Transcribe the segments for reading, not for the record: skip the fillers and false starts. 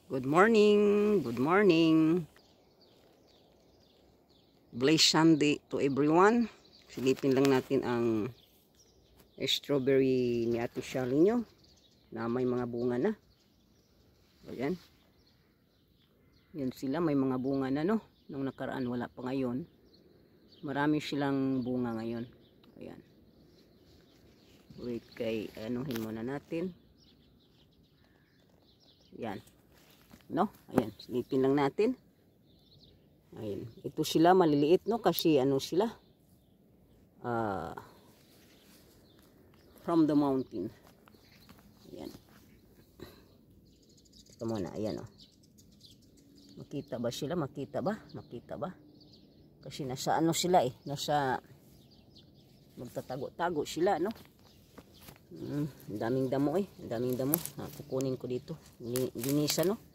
Good morning, good morning. Blessed Sunday to everyone. Silipin lang natin ang strawberry ni Ate Charlie nyo na may mga bunga na. Ayan. Yan sila, may mga bunga na no. Nung nakaraan wala pa ngayon. Marami silang bunga ngayon. Ayan. Wait kay anuhin muna natin. Yan. No? Ayan, silipin lang natin. Ayan. Ito sila maliliit no kasi ano sila? From the mountain. Ayan. Ito muna, ayan oh. Makita ba sila? Makita ba? Makita ba? Kasi nasa ano sila eh, nasa magtatago-tago sila no. Ang daming damo eh, ang daming damo. Kukunin ko dito. Linisa no.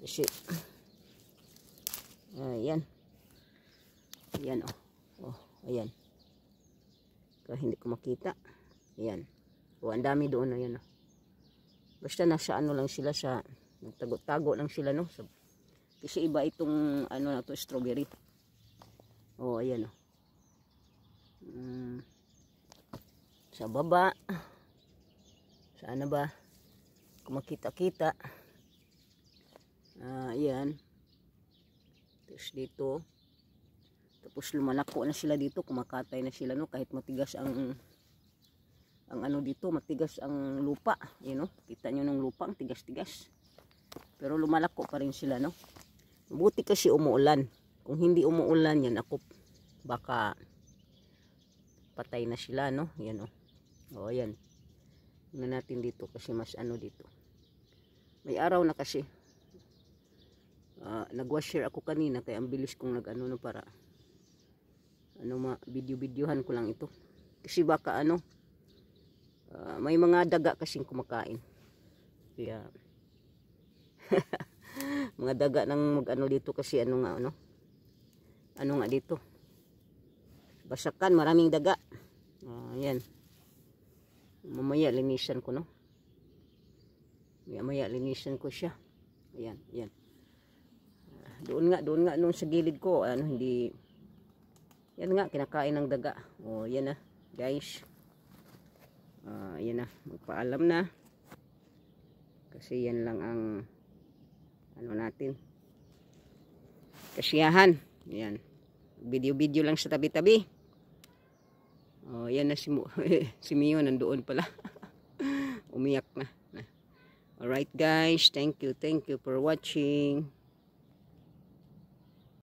Kasi ayan. Ayan oh. Oh, ayan. Kaya hindi ko makita. Ayan. Oh, ang dami doon ayan oh. Basta nasa ano lang sila sa nagtago-tago lang sila no. Kasi iba itong ano na to, strawberry. Oh, ayan oh. Sa baba. Sana ba? Kung makita-kita. Ayan. Tapos dito. Tapos lumalako na sila dito. Kumakatay na sila no. Kahit matigas ang ano dito. Matigas ang lupa. You know? Kita nyo ng lupa. Ang tigas-tigas. Pero lumalako pa rin sila no. Buti kasi umuulan. Kung hindi umuulan yan ako baka patay na sila no. Yan o. O yan. Tingnan natin dito kasi mas ano dito. May araw na kasi. Nag-washer ako kanina kaya ang bilis kong nag-ano no para ano video-videohan ko lang ito. Kasi baka ano may mga daga kasing kumakain. Kaya mga daga nang mag-ano dito kasi ano nga ano nga dito. Basakan, maraming daga. Ayan. Mamaya linisan ko no. Mamaya linisan ko siya. Ayan, ayan. Doon nga nung sa gilid ko ano hindi yan nga kinakain ng daga. Oh, yan na, guys. Yan na, magpaalam na. Kasi yan lang ang ano natin. Kasiyahan. Yan. Video-video lang sa tabi-tabi. Oh, yan na si Mio nandoon pala. Umiyak na. Alright guys, thank you for watching.